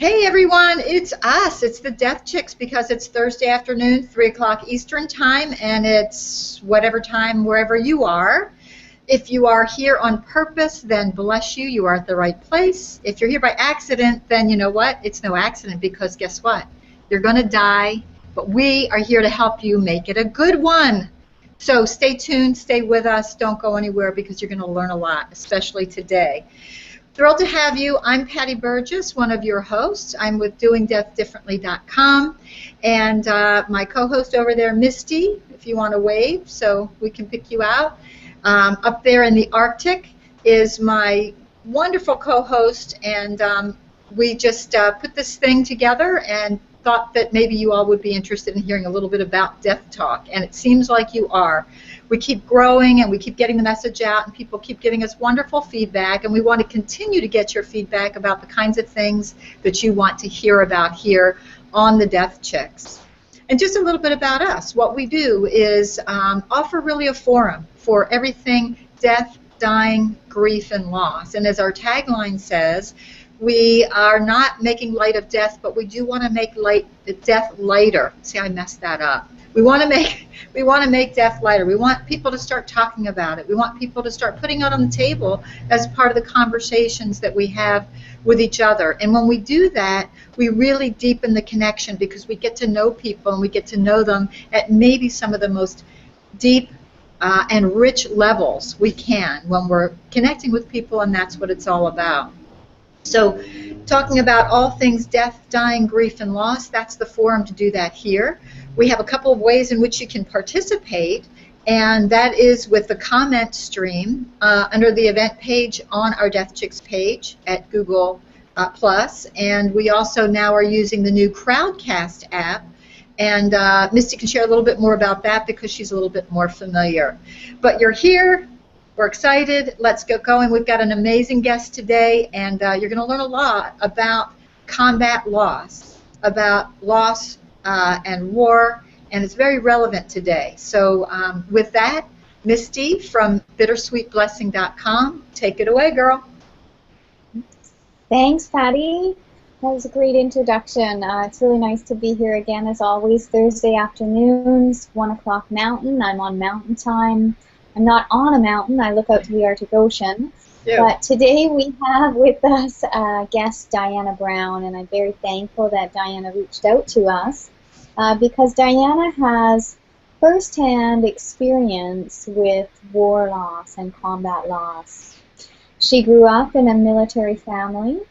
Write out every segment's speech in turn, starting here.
Hey everyone, it's us. It's the Death Chicks because it's Thursday afternoon, 3 o'clock Eastern Time, and it's whatever time wherever you are. If you are here on purpose, then bless you, you are at the right place. If you're here by accident, then you know what? It's no accident because guess what? You're going to die, but we are here to help you make it a good one. So stay tuned, stay with us, don't go anywhere because you're going to learn a lot, especially today. Thrilled to have you. I'm Patty Burgess, one of your hosts. I'm with doingdeathdifferently.com, and my co-host over there, Misty, if you want to wave so we can pick you out. Up there in the Arctic is my wonderful co-host, and we just put this thing together and thought that maybe you all would be interested in hearing a little bit about death talk, and it seems like you are. We keep growing and we keep getting the message out and people keep giving us wonderful feedback, and we want to continue to get your feedback about the kinds of things that you want to hear about here on the Death Chicks. And just a little bit about us. What we do is offer really a forum for everything death, dying, grief, and loss. And as our tagline says, we are not making light of death, but we do want to make death lighter. See, I messed that up. We want to make death lighter. We want people to start talking about it. We want people to start putting it on the table as part of the conversations that we have with each other. And when we do that, we really deepen the connection because we get to know people and we get to know them at maybe some of the most deep and rich levels we can when we're connecting with people, and that's what it's all about. So talking about all things death, dying, grief, and loss, that's the forum to do that here. We have a couple of ways in which you can participate, and that is with the comment stream under the event page on our Death Chicks page at Google+. And we also now are using the new Crowdcast app, and Misty can share a little bit more about that because she's a little bit more familiar. But you're here. We're excited. Let's get going. We've got an amazing guest today, and you're going to learn a lot about combat loss, about loss and war, and it's very relevant today. So with that, Misty from bittersweetblessing.com, take it away, girl. Thanks, Patty. That was a great introduction. It's really nice to be here again, as always, Thursday afternoons, 1 o'clock Mountain. I'm on Mountain Time. I'm not on a mountain. I look out to the Arctic Ocean. Yeah. But today we have with us guest Diana Brown, and I'm very thankful that Diana reached out to us because Diana has firsthand experience with war loss and combat loss. She grew up in a military family.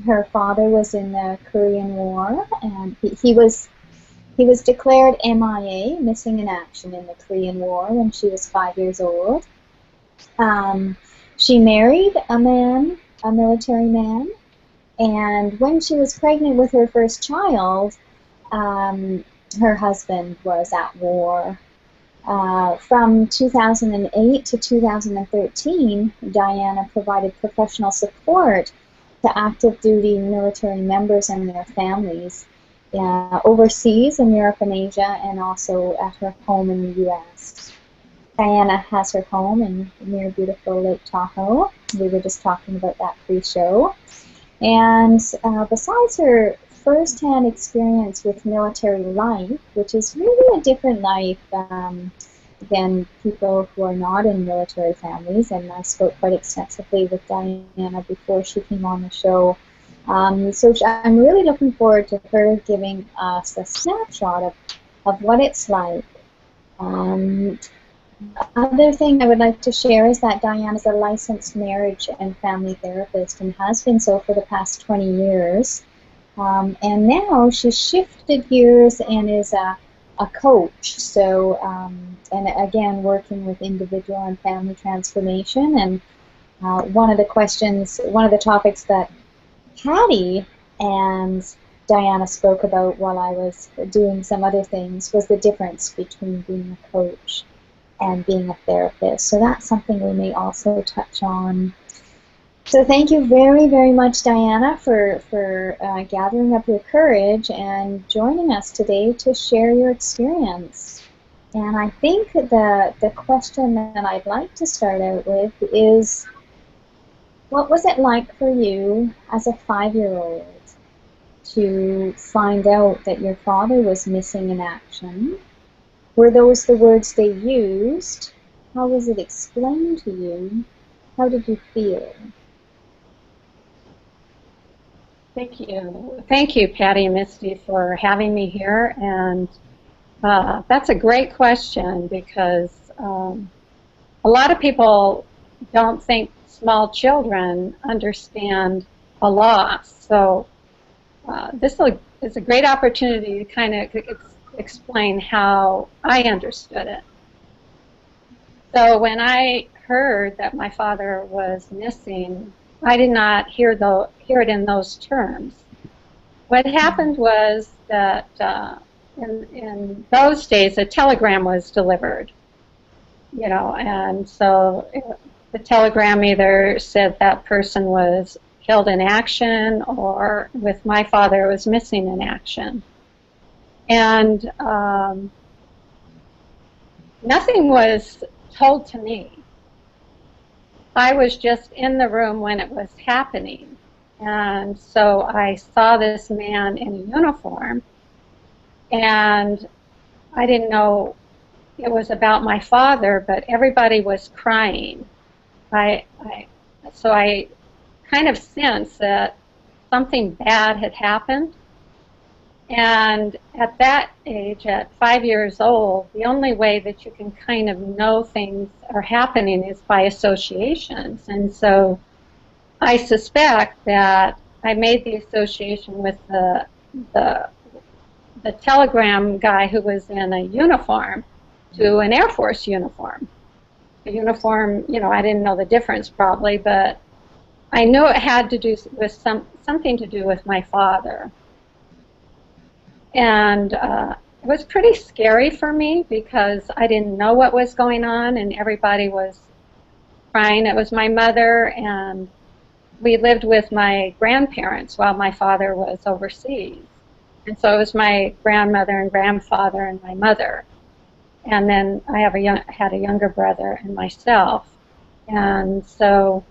Her father was in the Korean War, and he was declared MIA, missing in action, in the Korean War when she was 5 years old. She married a man, a military man, and when she was pregnant with her first child, her husband was at war. From 2008 to 2013, Diana provided professional support to active duty military members and their families overseas in Europe and Asia, and also at her home in the U.S. Diana has her home in near beautiful Lake Tahoe. We were just talking about that pre-show. And besides her first-hand experience with military life, which is really a different life than people who are not in military families, and I spoke quite extensively with Diana before she came on the show. So I'm really looking forward to her giving us a snapshot of what it's like. Other thing I would like to share is that Diana is a licensed marriage and family therapist and has been so for the past 20 years. And now she's shifted gears and is a coach. So, and again, working with individual and family transformation. And one of the topics that Patty and Diana spoke about while I was doing some other things was the difference between being a coach and being a therapist. So that's something we may also touch on. So thank you very, very much, Diana, for gathering up your courage and joining us today to share your experience. And I think the question that I'd like to start out with is, what was it like for you as a 5-year-old to find out that your father was missing in action? Were those the words they used? How was it explained to you? How did you feel? Thank you, Patty and Misty, for having me here. And that's a great question, because a lot of people don't think small children understand a loss. So this is a great opportunity to kind of explain how I understood it. So when I heard that my father was missing, I did not hear it in those terms. What happened was that in those days, a telegram was delivered, and so the telegram either said that person was killed in action, or with my father, was missing in action. And nothing was told to me. I was just in the room when it was happening. And so I saw this man in a uniform, and I didn't know it was about my father, but everybody was crying. So I kind of sensed that something bad had happened. And at that age, at 5 years old, the only way that you can kind of know things are happening is by associations. And so I suspect that I made the association with the telegram guy who was in a uniform to an Air Force uniform. A uniform, I didn't know the difference probably, but I knew it had to do with something to do with my father. And it was pretty scary for me because I didn't know what was going on, and everybody was crying. It was my mother, and we lived with my grandparents while my father was overseas. And so it was my grandmother and grandfather and my mother. And then I had a younger brother and myself. And so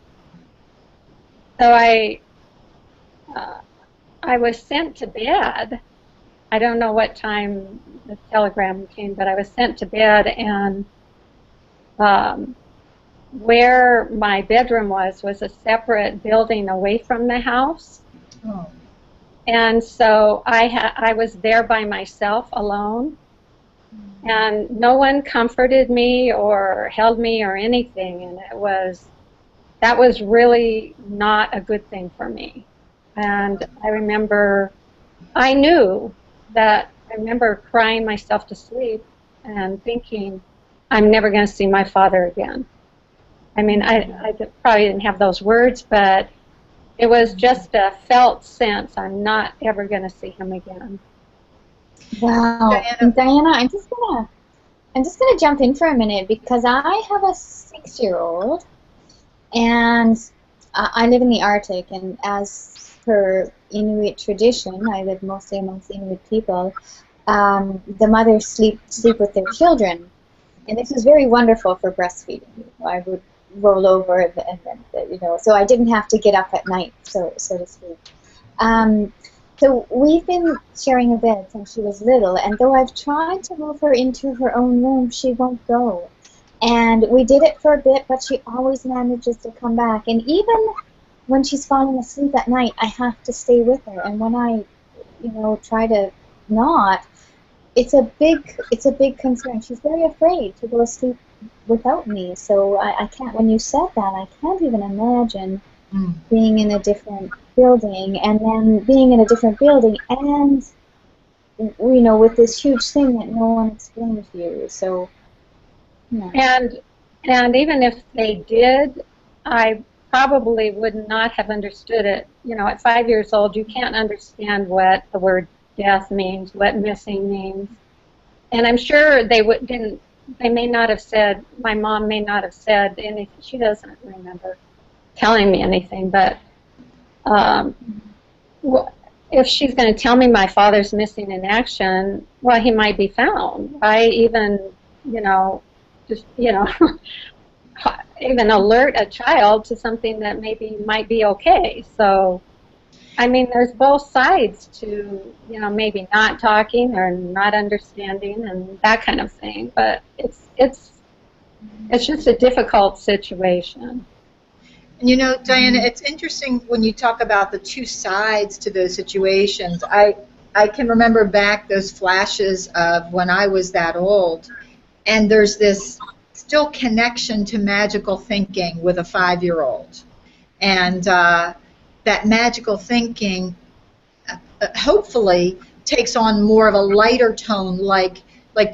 I was sent to bed. I don't know what time the telegram came, but I was sent to bed, and where my bedroom was a separate building away from the house. Oh. And so I was there by myself alone, and no one comforted me or held me or anything, and that was really not a good thing for me. And I remember crying myself to sleep and thinking, I'm never going to see my father again. I mean, I probably didn't have those words, but it was just a felt sense. I'm not ever going to see him again. Wow. And Diana, I'm just gonna jump in for a minute, because I have a 6-year-old, and I live in the Arctic, and as per Inuit tradition, I live mostly amongst Inuit people, the mothers sleep with their children. And this was very wonderful for breastfeeding. I would roll over and so I didn't have to get up at night, so to speak. So we've been sharing a bed since she was little, and though I've tried to move her into her own room, she won't go. And we did it for a bit, but she always manages to come back. And even when she's falling asleep at night, I have to stay with her. And when I, try to not, it's a big concern. She's very afraid to go to sleep without me. So I can't. When you said that, I can't even imagine being in a different building, and then being in a different building, and with this huge thing that no one explained to you. So. Yeah. And even if they did, I probably would not have understood it. At 5 years old, you can't understand what the word death means, what missing means. And I'm sure my mom may not have said anything. She doesn't remember telling me anything, but if she's going to tell me my father's missing in action, well, he might be found. I even, even alert a child to something that maybe might be okay. So I mean, there's both sides to, you know, maybe not talking or not understanding and that kind of thing. But it's just a difficult situation. And you know, Diana, it's interesting when you talk about the two sides to those situations. I can remember back those flashes of when I was that old, and there's this still connection to magical thinking with a 5-year-old. And that magical thinking hopefully takes on more of a lighter tone, like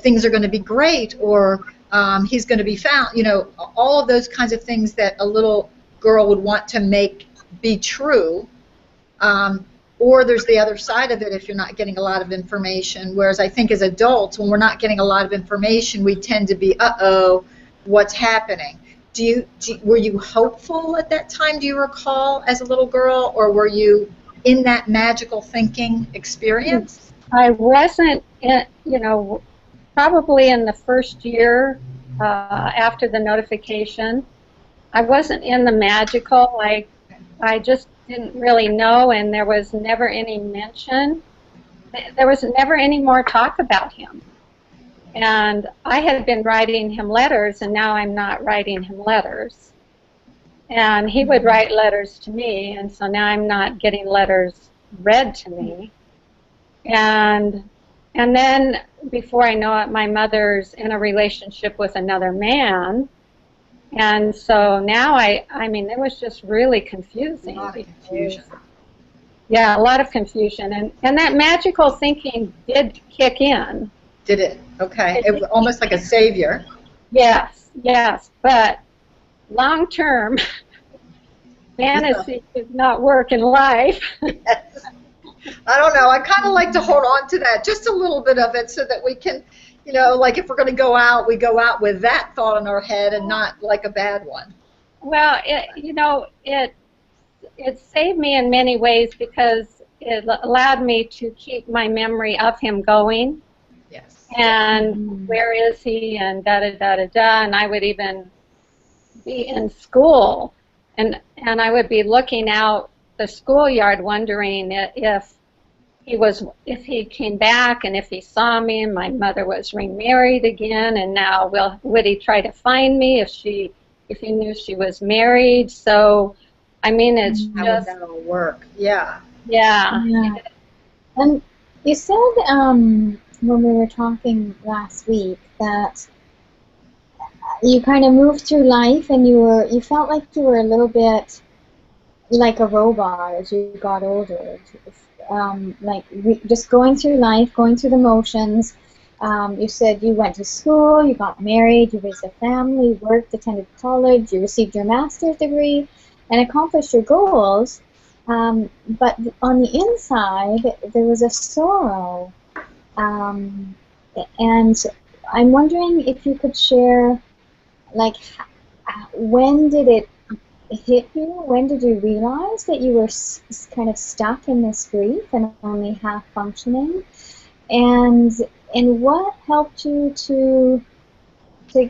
things are going to be great, or he's going to be found, you know, all of those kinds of things that a little girl would want to make be true. Or there's the other side of it if you're not getting a lot of information, whereas I think as adults, when we're not getting a lot of information, we tend to be, uh-oh, what's happening? Were you hopeful at that time, do you recall, as a little girl, or were you in that magical thinking experience? I wasn't, you know, probably in the first year after the notification. I wasn't in the magical, like, I just didn't really know, and there was never any mention. There was never any more talk about him. And I had been writing him letters, and now I'm not writing him letters. And he would write letters to me, and so now I'm not getting letters read to me. And then, before I know it, my mother's in a relationship with another man. And so now I mean, it was just really confusing. A lot of confusion. Yeah, a lot of confusion. And that magical thinking did kick in. Did it? Okay. It was almost like a savior. Yes, yes. But long term, fantasy does not work in life. Yes. I don't know. I kind of like to hold on to that, just a little bit of it, so that we can, you know, like if we're going to go out, we go out with that thought in our head and not like a bad one. Well, you know, it saved me in many ways because it allowed me to keep my memory of him going. Yes. And where is he, and da-da-da-da-da, and I would even be in school, and I would be looking out the schoolyard wondering if he came back, and if he saw me, and my mother was remarried again, and now would he try to find me if he knew she was married? So, I mean, it's How just would that all work? Yeah. yeah. And you said when we were talking last week that you kind of moved through life and you felt like you were a little bit like a robot as you got older, just going through life, going through the motions. You said you went to school, you got married, you raised a family, worked, attended college, you received your master's degree, and accomplished your goals. But on the inside, there was a sorrow. And I'm wondering if you could share, like, when did it hit you? When did you realize that you were kind of stuck in this grief and only half functioning? And what helped you to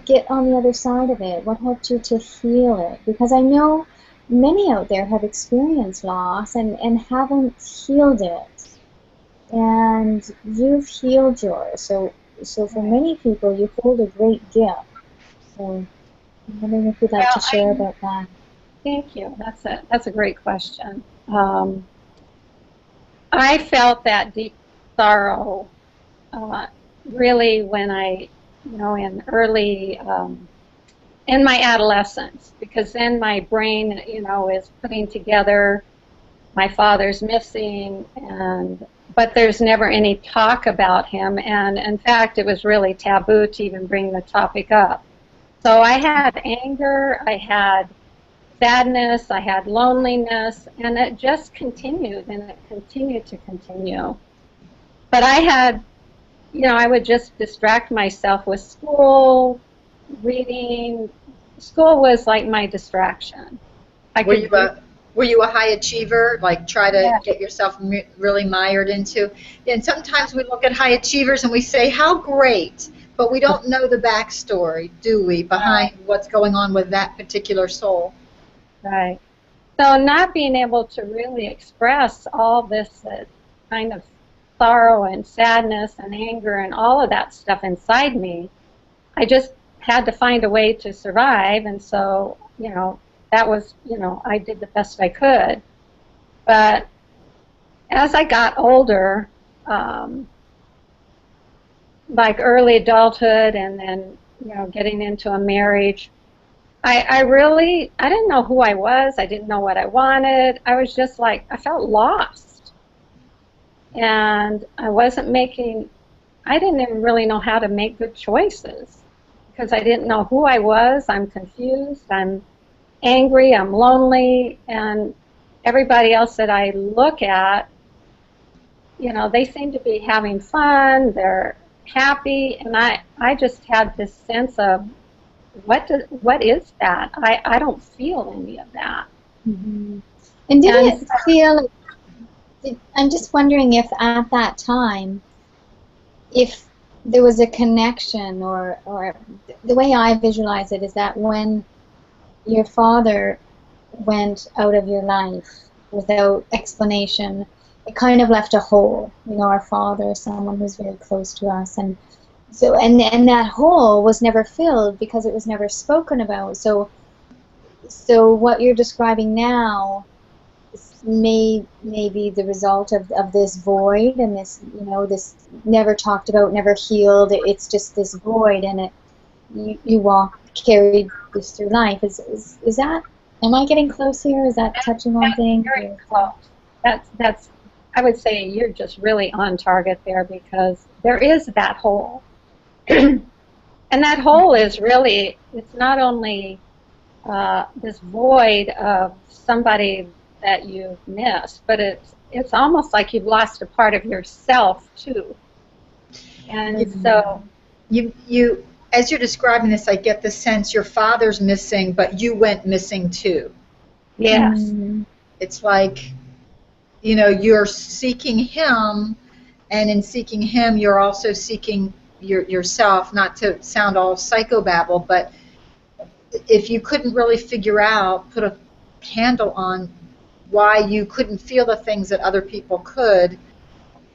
get on the other side of it? What helped you to heal it? Because I know many out there have experienced loss and haven't healed it. And you've healed yours. So for many people, you hold a great gift. So I'm wondering if you'd like to share about that. Thank you. That's a great question. I felt that deep sorrow really when I, in early, in my adolescence, because then my brain, is putting together my father's missing, but there's never any talk about him, and in fact, it was really taboo to even bring the topic up. So I had anger, I had sadness, I had loneliness, and it just continued, and it continued to continue. But I had, I would just distract myself with school, reading. School was like my distraction. Were you a high achiever, like try to get yourself really mired into? And sometimes we look at high achievers and we say, how great, but we don't know the backstory, do we, behind what's going on with that particular soul? Right. So not being able to really express all this kind of sorrow and sadness and anger and all of that stuff inside me, I just had to find a way to survive. And so, that was, I did the best I could. But as I got older, like early adulthood and then, getting into a marriage, I didn't know who I was. I didn't know what I wanted. I was just like, I felt lost. And I didn't even really know how to make good choices because I didn't know who I was. I'm confused. I'm angry. I'm lonely. And everybody else that I look at, they seem to be having fun. They're happy. And I just had this sense of, what is that? I don't feel any of that. Mm-hmm. And did it feel, I'm just wondering if at that time, if there was a connection or the way I visualize it is that when your father went out of your life without explanation, it kind of left a hole. Our father, someone who's very close to us, and so and that hole was never filled because it was never spoken about. So what you're describing now may be the result of this void and this this never talked about, never healed. It's just this void, and you carried this through life. Is that? Am I getting close here? Is that touching on things? Very close. That's. I would say you're just really on target there because there is that hole. And that hole is really, it's not only this void of somebody that you've missed, but it's almost like you've lost a part of yourself too. And so you as you're describing this, I get the sense your father's missing, but you went missing too. Yes. Mm-hmm. It's like, you're seeking him, and in seeking him, you're also seeking yourself, not to sound all psychobabble, but if you couldn't really put a handle on why you couldn't feel the things that other people could,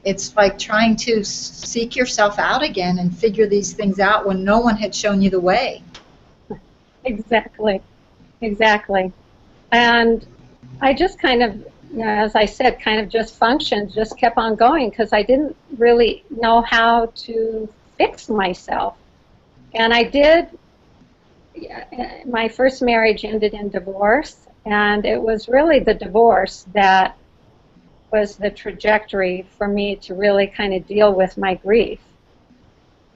it's like trying to seek yourself out again and figure these things out when no one had shown you the way. Exactly. And I just kind of, as I said, kind of just functioned, just kept on going because I didn't really know how to fix myself. And I did, my first marriage ended in divorce, and it was really the divorce that was the trajectory for me to really kind of deal with my grief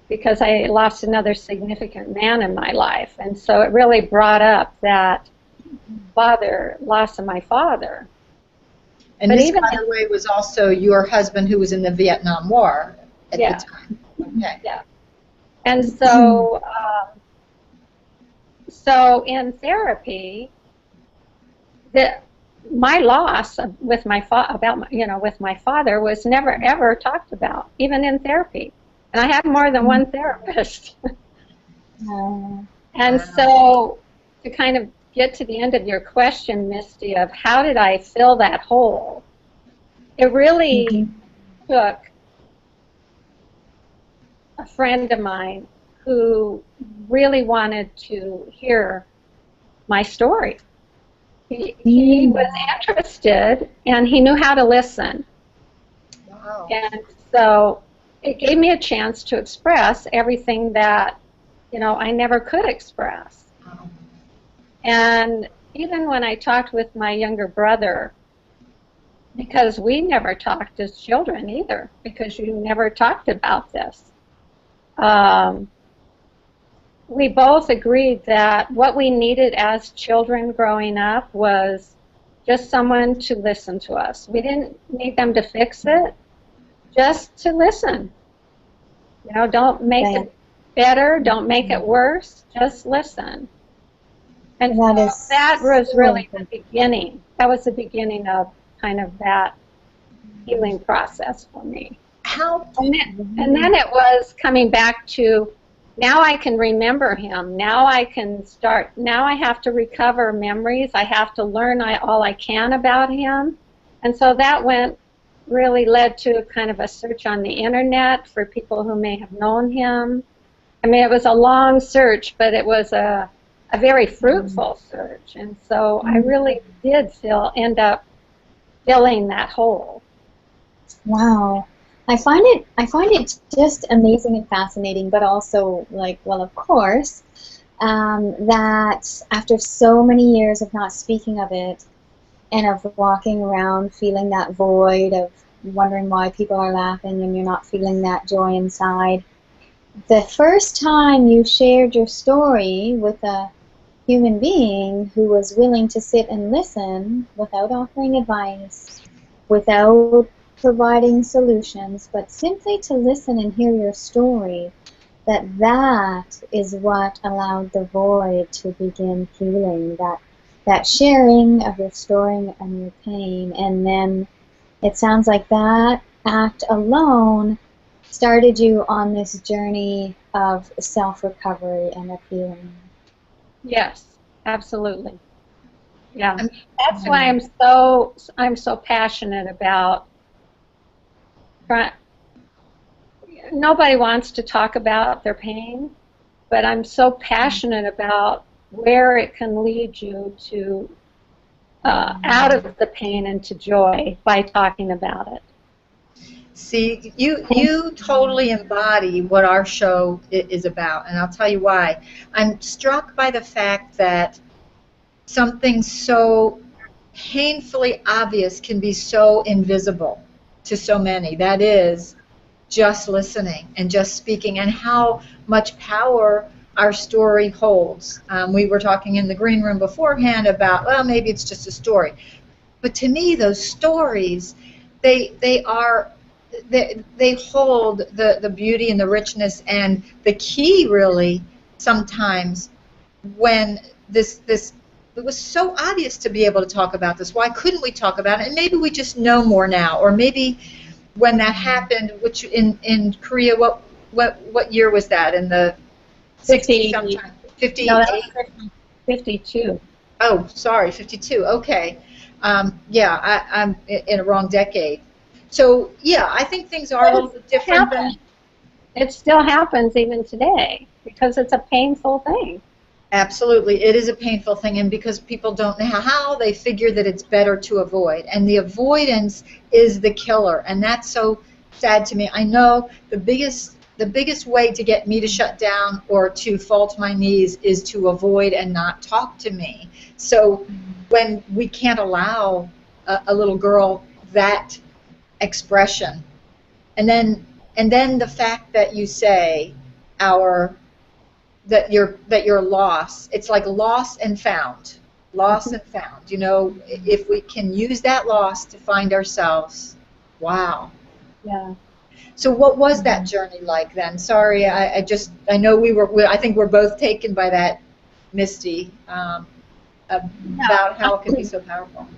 because I lost another significant man in my life. And so it really brought up that loss of my father. And this, by the way, was also your husband who was in the Viet Nam War at the time. Okay. Yeah. And so, so in therapy, my loss with my with my father was never ever talked about, even in therapy. And I have more than one therapist. And so, to kind of get to the end of your question, Misty, of how did I fill that hole, it really took a friend of mine who really wanted to hear my story. He was interested, and he knew how to listen. Wow. And so it gave me a chance to express everything that, I never could express. Wow. And even when I talked with my younger brother, because we never talked as children either, because you never talked about this, we both agreed that what we needed as children growing up was just someone to listen to us. We didn't need them to fix it, just to listen. Don't make it better, don't make it worse, just listen. And that was really the beginning. That was the beginning of kind of that healing process for me. And then it was coming back to now I can remember him. Now I can start, now I have to recover memories. I have to learn all I can about him. And so that really led to kind of a search on the internet for people who may have known him. I mean, it was a long search, but it was a very fruitful search. And so I really did end up filling that hole. Wow. I find it just amazing and fascinating, but also like, well, of course, that after so many years of not speaking of it and of walking around feeling that void of wondering why people are laughing and you're not feeling that joy inside, the first time you shared your story with a human being who was willing to sit and listen without offering advice, without providing solutions, but simply to listen and hear your story, that is what allowed the void to begin healing, that sharing of your story and your pain. And then it sounds like that act alone started you on this journey of self-recovery and of healing. Yes, absolutely. Yeah, that's why I'm so passionate about. Nobody wants to talk about their pain, but I'm so passionate about where it can lead you to out of the pain and to joy by talking about it. See, you totally embody what our show is about, and I'll tell you why. I'm struck by the fact that something so painfully obvious can be so invisible to so many. That is just listening and just speaking, and how much power our story holds. We were talking in the green room beforehand about, well, maybe it's just a story. But to me, those stories, they hold the beauty and the richness and the key, really, sometimes when this it was so obvious to be able to talk about this. Why couldn't we talk about it? And maybe we just know more now, or maybe when that happened, which in Korea, what year was that? In the 60s sometime? 58? No, that was 52. Oh, sorry, 52. Okay. Yeah, I'm in a wrong decade. So, yeah, I think things are a little bit different. It still happens even today because it's a painful thing. Absolutely. It is a painful thing, and because people don't know how, they figure that it's better to avoid. And the avoidance is the killer, and that's so sad to me. I know the biggest way to get me to shut down or to fall to my knees is to avoid and not talk to me. So when we can't allow a little girl that expression, and then the fact that you say that you're lost, it's like lost and found. You know, if we can use that loss to find ourselves, wow. Yeah. So what was that journey like then? Sorry, I know I think we're both taken by that, Misty, about how it can be so powerful.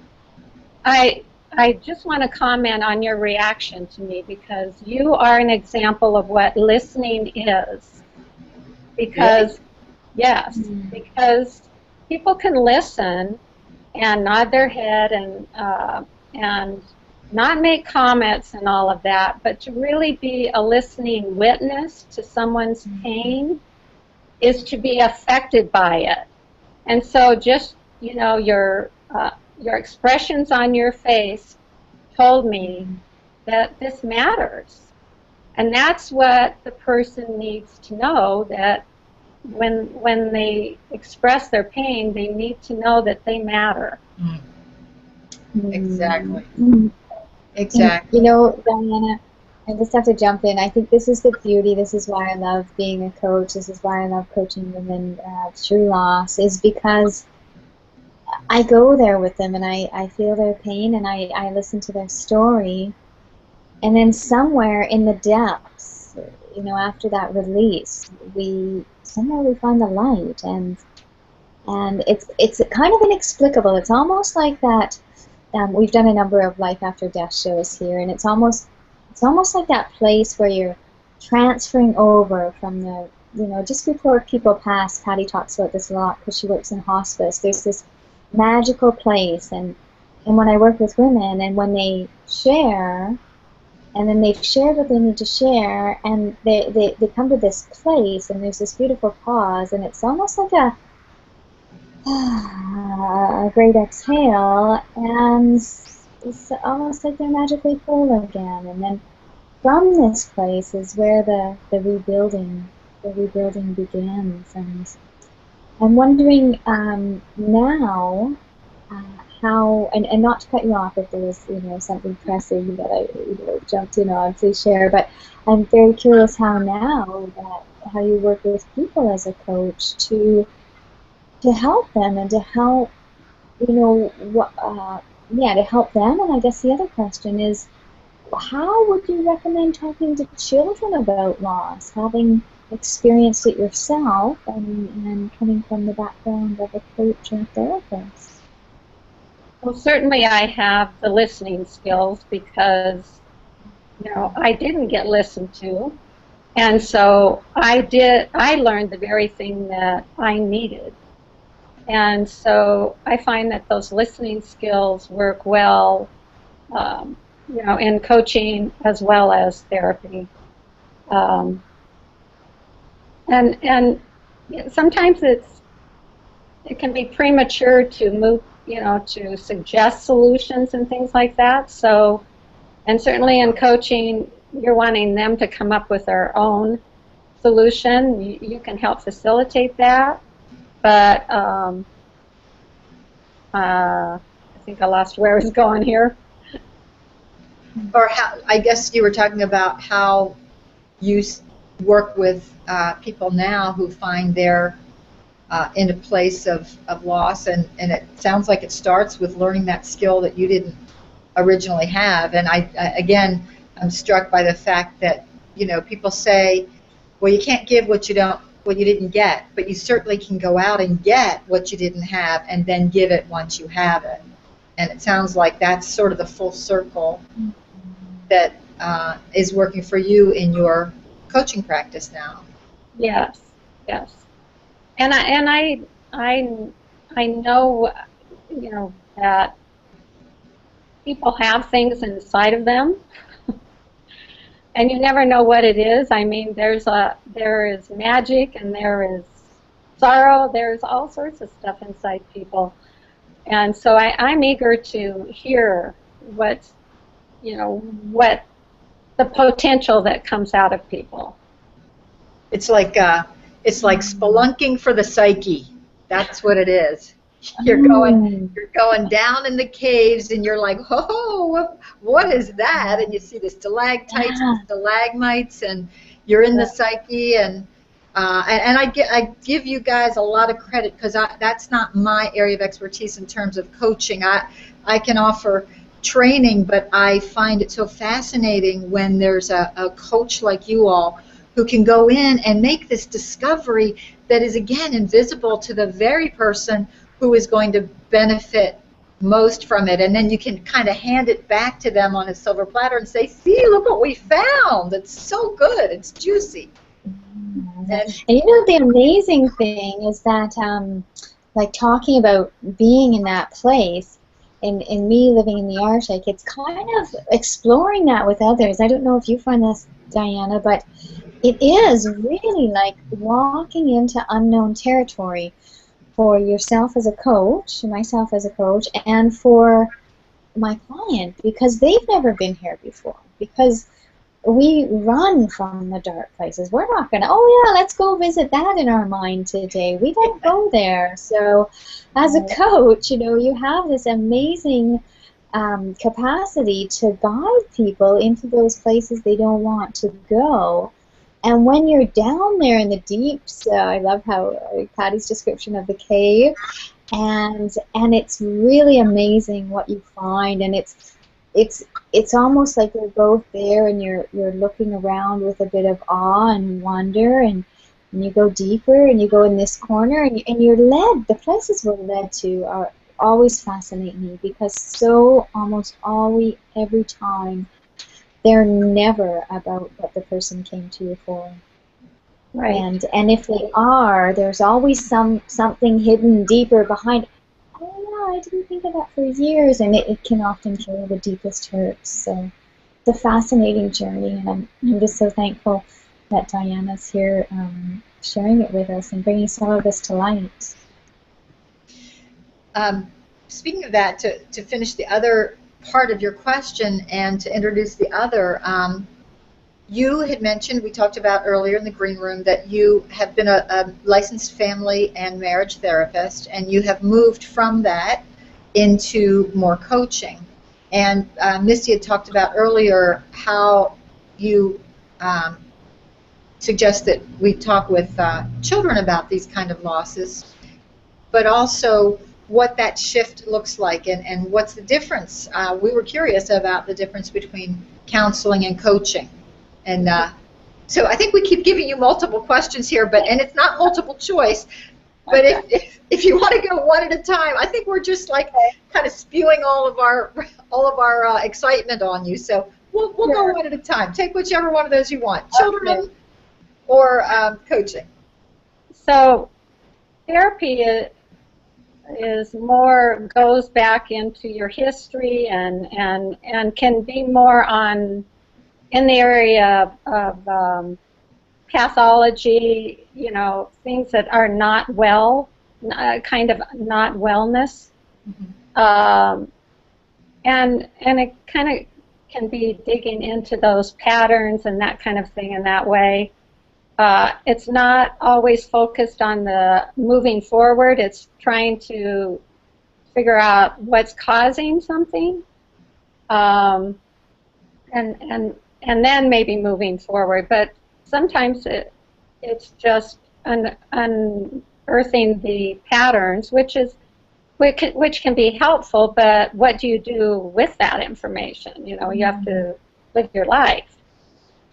I just want to comment on your reaction to me, because you are an example of what listening is. Because, yes, because people can listen and nod their head and not make comments and all of that, but to really be a listening witness to someone's pain is to be affected by it. And so just, you know, your expressions on your face told me that this matters. And that's what the person needs to know, that when they express their pain, they need to know that they matter. Exactly. Exactly. And, you know, Diana, I just have to jump in. I think this is the beauty. This is why I love being a coach. This is why I love coaching women through loss, is because I go there with them and I feel their pain and I listen to their story. And then somewhere in the depths, you know, after that release, we find the light, and it's kind of inexplicable. It's almost like that. We've done a number of life after death shows here, and it's almost like that place where you're transferring over from the you know, just before people pass, Patty talks about this a lot because she works in hospice. There's this magical place, and when I work with women, and when they share, and then they've shared what they need to share, and they come to this place, and there's this beautiful pause, and it's almost like a great exhale, and it's almost like they're magically whole again. And then from this place is where the rebuilding begins. And I'm wondering now how, and not to cut you off if there was, you know, something pressing that I, you know, jumped in on, please share. But I'm very curious how now how you work with people as a coach to help them and to help, you know, to help them. And I guess the other question is, how would you recommend talking to children about loss, having experienced it yourself and coming from the background of a coach and a therapist? Well, certainly I have the listening skills because, you know, I didn't get listened to. And so I learned the very thing that I needed. And so I find that those listening skills work well, you know, in coaching as well as therapy. And sometimes it can be premature to move, you know, to suggest solutions and things like that. So, and certainly in coaching, you're wanting them to come up with their own solution. You can help facilitate that. But I think I lost where I was going here. Or how, I guess you were talking about how you work with people now who find they're in a place of loss, and it sounds like it starts with learning that skill that you didn't originally have. And I again, I'm struck by the fact that, you know, people say, well, you can't give what you didn't get, but you certainly can go out and get what you didn't have and then give it once you have it. And it sounds like that's sort of the full circle that is working for you in your coaching practice now. Yes, yes. And I know, you know, that people have things inside of them, and you never know what it is. I mean, there is magic, and there is sorrow. There's all sorts of stuff inside people, and so I'm eager to hear what the potential that comes out of people. It's like spelunking for the psyche. That's what it is. You're going down in the caves, and you're like, oh, what is that? And you see the stalactites and stalagmites, and you're in the psyche. And I give you guys a lot of credit, because that's not my area of expertise in terms of coaching. I can offer training, but I find it so fascinating when there's a coach like you all who can go in and make this discovery that is, again, invisible to the very person who is going to benefit most from it. And then you can kind of hand it back to them on a silver platter and say, see, look what we found. It's so good. It's juicy. And you know, the amazing thing is that, like, talking about being in that place, in me living in the Arctic, it's kind of exploring that with others. I don't know if you find this, Diana, but it is really like walking into unknown territory for yourself as a coach, myself as a coach, and for my client, because they've never been here before. Because we run from the dark places. We're not going to, oh yeah, let's go visit that in our mind today. We don't go there. So as a coach, you know, you have this amazing capacity to guide people into those places they don't want to go. And when you're down there in the deeps, I love how Patty's description of the cave, and it's really amazing what you find, and it's almost like you're both there, and you're looking around with a bit of awe and wonder, and you go deeper, and you go in this corner, and you're led. The places we're led to are always fascinate me, because almost always every time, they're never about what the person came to you for. Right. And if they are, there's always something hidden deeper behind. Oh yeah, I didn't think of that for years, and it can often carry the deepest hurts. So it's a fascinating journey, and I'm just so thankful that Diana's here sharing it with us and bringing some of this to light. Speaking of that, to finish the other part of your question and to introduce the other, you had mentioned, we talked about earlier in the green room, that you have been a licensed family and marriage therapist, and you have moved from that into more coaching. And Misty had talked about earlier how you suggest that we talk with children about these kind of losses, but also what that shift looks like and what's the difference. We were curious about the difference between counseling and coaching. And so I think we keep giving you multiple questions here, and it's not multiple choice. But if you want to go one at a time, I think we're just like kind of spewing all of our excitement on you. So we'll go one at a time. Take whichever one of those you want, children or coaching. So therapy is more, goes back into your history and can be more in the area of pathology, you know, things that are not well, kind of not wellness. Mm-hmm. And it kind of can be digging into those patterns and that kind of thing in that way. It's not always focused on the moving forward. It's trying to figure out what's causing something, and then maybe moving forward. But sometimes it's just unearthing the patterns, which can be helpful. But what do you do with that information? You know, you have to live your life.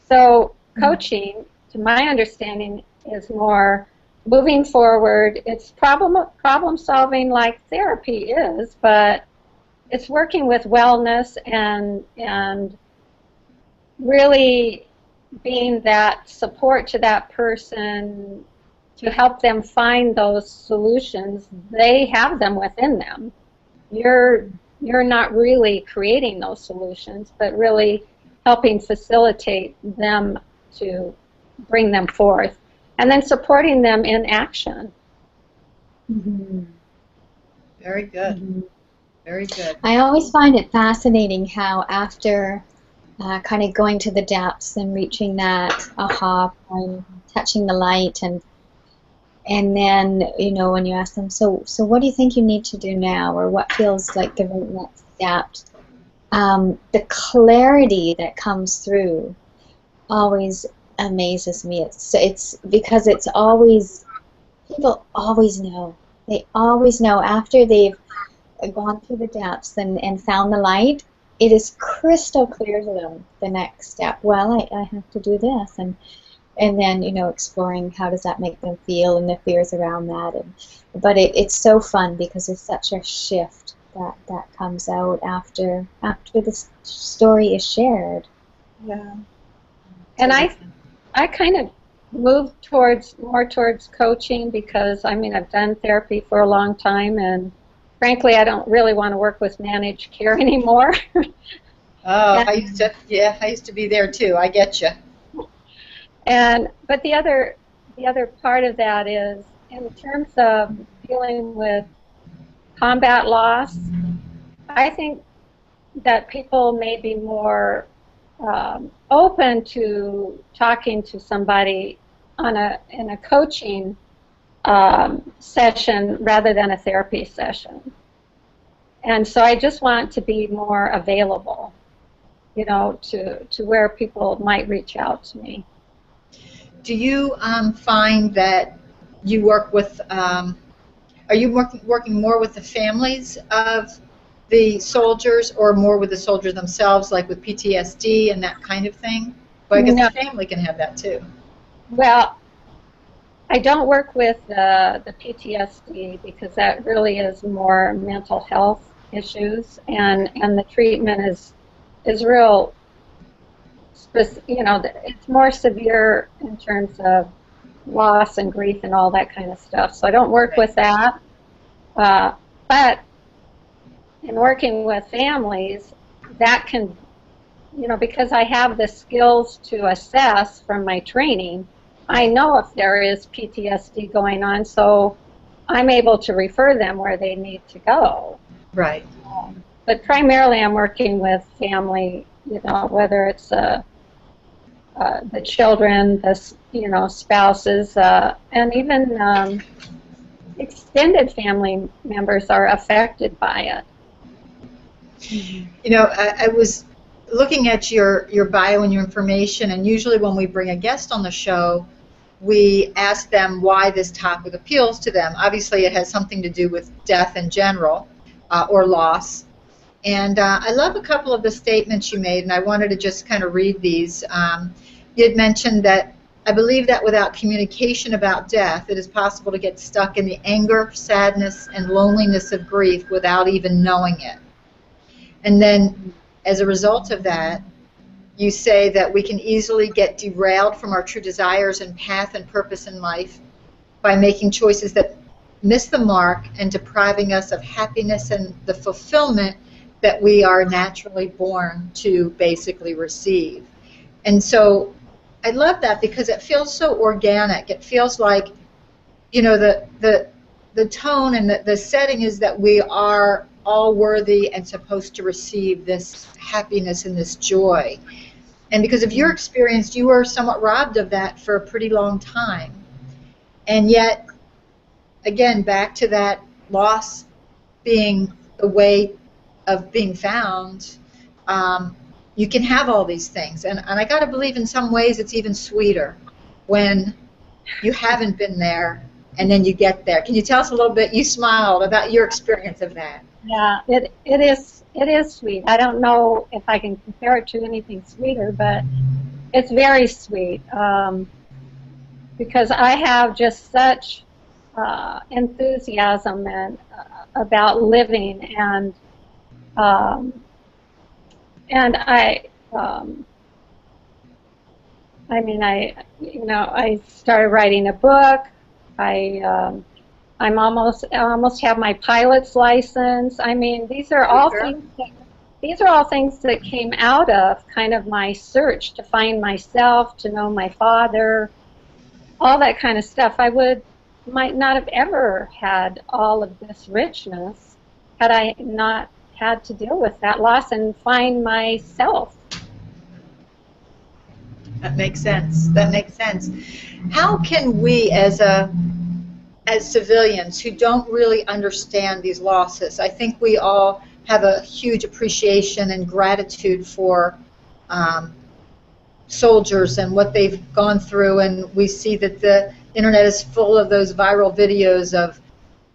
So coaching, to my understanding, is more moving forward. It's problem solving like therapy is, but it's working with wellness and really being that support to that person to help them find those solutions. They have them within them. You're not really creating those solutions, but really helping facilitate them to bring them forth, and then supporting them in action. Mm-hmm. Very good. Mm-hmm. Very good. I always find it fascinating how after kind of going to the depths and reaching that aha point, touching the light, and then, you know, when you ask them, so what do you think you need to do now, or what feels like the right next step, the clarity that comes through always amazes me. It's because it's always, people always know. They always know after they've gone through the depths and found the light. It is crystal clear to them the next step. Well, I have to do this, and then, you know, exploring how does that make them feel and the fears around that. But it's so fun because it's such a shift that comes out after the story is shared. Yeah. And I kind of moved more towards coaching because, I mean, I've done therapy for a long time, and frankly, I don't really want to work with managed care anymore. I used to be there too. I get you. But the other part of that is, in terms of dealing with combat loss, I think that people may be more open to talking to somebody in a coaching session rather than a therapy session. And so I just want to be more available, you know, to where people might reach out to me. Do you find that you work with, are you working more with the families of the soldiers or more with the soldiers themselves, like with PTSD and that kind of thing? Well, I guess the family can have that too. Well, I don't work with the PTSD because that really is more mental health issues, and the treatment is real, you know, it's more severe in terms of loss and grief and all that kind of stuff. So I don't work with that. But in working with families, that can, you know, because I have the skills to assess from my training, I know if there is PTSD going on, so I'm able to refer them where they need to go. Right. But primarily I'm working with family, you know, whether it's the children, the, you know, spouses, and even extended family members are affected by it. You know, I was looking at your bio and your information, and usually when we bring a guest on the show, we ask them why this topic appeals to them. Obviously, it has something to do with death in general, or loss. And I love a couple of the statements you made, and I wanted to just kind of read these. You had mentioned that, I believe that without communication about death, it is possible to get stuck in the anger, sadness, and loneliness of grief without even knowing it. And then, as a result of that, you say that we can easily get derailed from our true desires and path and purpose in life by making choices that miss the mark and depriving us of happiness and the fulfillment that we are naturally born to basically receive. And so I love that because it feels so organic. It feels like, you know, the tone and the setting is that we are all worthy and supposed to receive this happiness and this joy. And because of your experience, you were somewhat robbed of that for a pretty long time. And yet, again, back to that loss being the way of being found, you can have all these things. And I got to believe in some ways it's even sweeter when you haven't been there and then you get there. Can you tell us a little bit, you smiled, about your experience of that? Yeah, it is sweet. I don't know if I can compare it to anything sweeter, but it's very sweet because I have just such enthusiasm and about living, and I mean, I started writing a book. I almost have my pilot's license. I mean, these are all things that came out of kind of my search to find myself, to know my father, all that kind of stuff. I might not have ever had all of this richness had I not had to deal with that loss and find myself. That makes sense. That makes sense. How can we, as civilians who don't really understand these losses, I think we all have a huge appreciation and gratitude for soldiers and what they've gone through, and we see that the internet is full of those viral videos of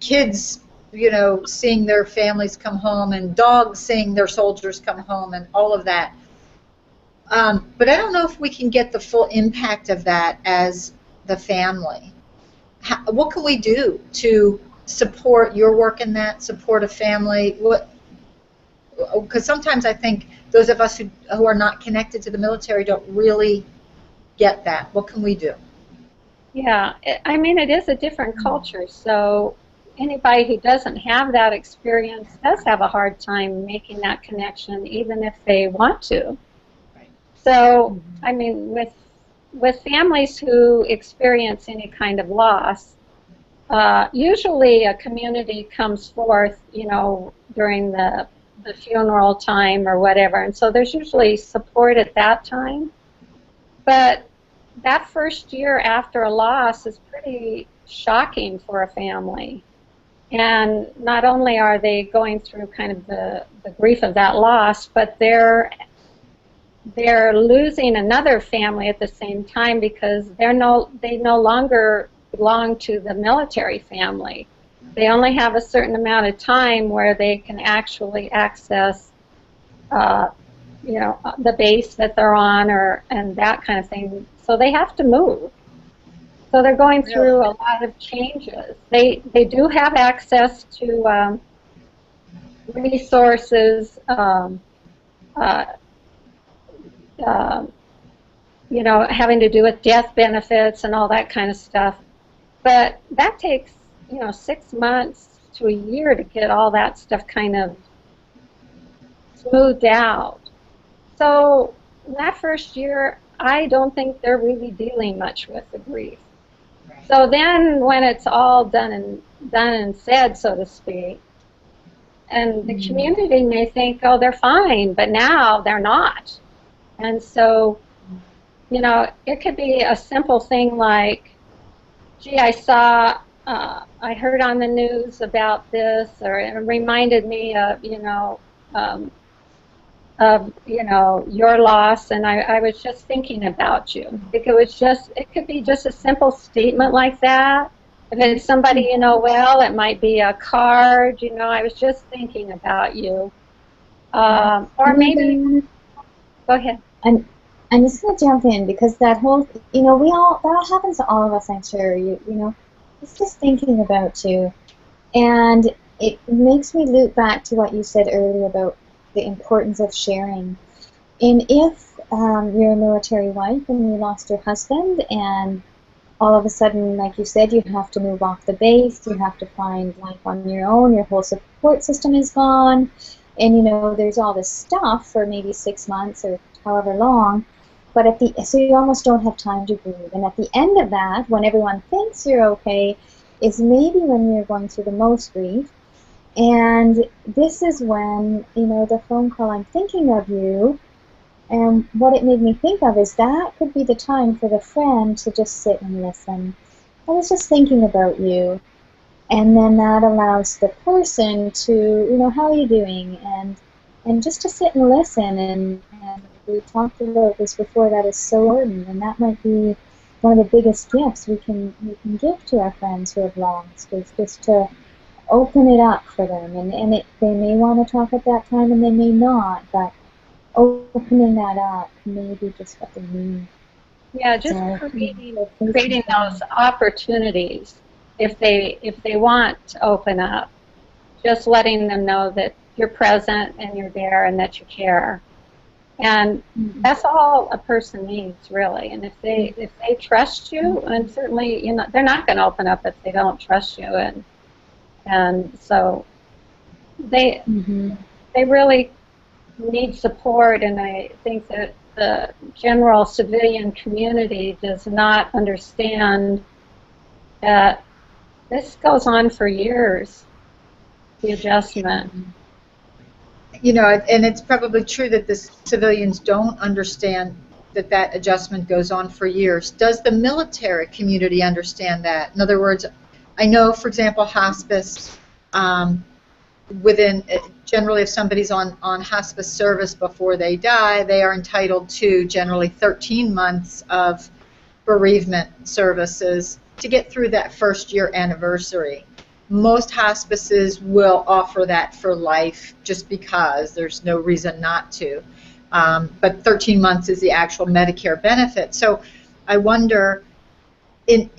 kids, you know, seeing their families come home and dogs seeing their soldiers come home and all of that. But I don't know if we can get the full impact of that as the family. What can we do to support your work in that, support a family? Because sometimes I think those of us who are not connected to the military don't really get that. What can we do? Yeah, I mean, it is a different culture, so anybody who doesn't have that experience does have a hard time making that connection, even if they want to. Right. So, I mean, with families who experience any kind of loss, usually a community comes forth, you know, during the funeral time or whatever, and so there's usually support at that time. But that first year after a loss is pretty shocking for a family. And not only are they going through kind of the grief of that loss, but they're losing another family at the same time because they no longer belong to the military family. They only have a certain amount of time where they can actually access, you know, the base that they're on, and that kind of thing. So they have to move. So they're going through a lot of changes. They do have access to resources, you know, having to do with death benefits and all that kind of stuff. But that takes, you know, 6 months to a year to get all that stuff kind of smoothed out. So that first year, I don't think they're really dealing much with the grief. So then when it's all done and said, so to speak, and the community may think, oh, they're fine, but now they're not. And so, you know, it could be a simple thing like, gee, I heard on the news about this, or it reminded me of, your loss, and I was just thinking about you. I think it could be just a simple statement like that. If it's somebody you know well, it might be a card, you know, I was just thinking about you. Or maybe, go ahead. I'm just going to jump in because that whole, that happens to all of us, I'm sure, you know, it's just thinking about you. And it makes me loop back to what you said earlier about the importance of sharing. And if you're a military wife and you lost your husband and all of a sudden, like you said, you have to move off the base, you have to find life on your own, your whole support system is gone, and you know, there's all this stuff for maybe 6 months or however long, but so you almost don't have time to grieve. And at the end of that, when everyone thinks you're okay, is maybe when you're going through the most grief. And this is when, you know, the phone call, I'm thinking of you, and what it made me think of is that could be the time for the friend to just sit and listen. I was just thinking about you. And then that allows the person to, you know, how are you doing? And just to sit and listen. And we talked about this before, that is so important. And that might be one of the biggest gifts we can give to our friends who have lost, is just to open it up for them. And they may want to talk at that time and they may not, but opening that up may be just what they need. Yeah, just creating those opportunities. If they want to open up, just letting them know that you're present and you're there and that you care. And that's all a person needs, really. And if they trust you, and certainly, you know, they're not going to open up if they don't trust you. And so they really need support. And I think that the general civilian community does not understand that this goes on for years, the adjustment. You know, and it's probably true that the civilians don't understand that adjustment goes on for years. Does the military community understand that? In other words, I know, for example, hospice, generally if somebody's on hospice service before they die, they are entitled to generally 13 months of bereavement services to get through that first year anniversary. Most hospices will offer that for life just because there's no reason not to. But 13 months is the actual Medicare benefit. So I wonder, in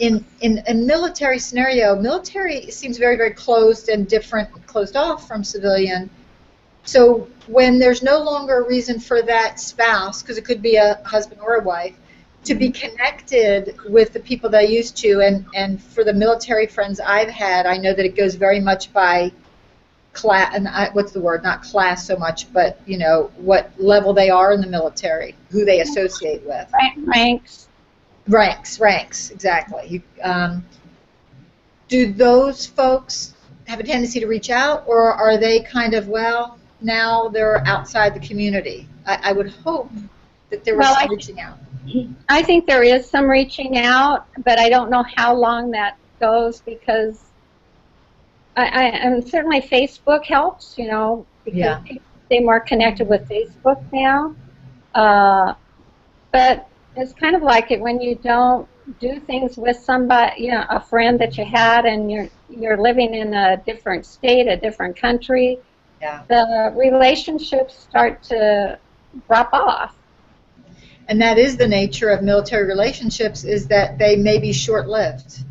a military scenario, military seems very, very closed and different, closed off from civilian. So when there's no longer a reason for that spouse, because it could be a husband or a wife, to be connected with the people they used to, and for the military friends I've had, I know that it goes very much by class, and what's the word, not class so much, but, you know, what level they are in the military, who they associate with. Ranks, exactly. Do those folks have a tendency to reach out, or are they kind of, well, now they're outside the community? I would hope that there was some reaching out. I think there is some reaching out, but I don't know how long that goes, because and certainly Facebook helps, you know, because people stay more connected with Facebook now. But it's kind of like it when you don't do things with somebody, you know, a friend that you had, and you're living in a different state, a different country. Yeah. The relationships start to drop off. And that is the nature of military relationships, is that they may be short-lived.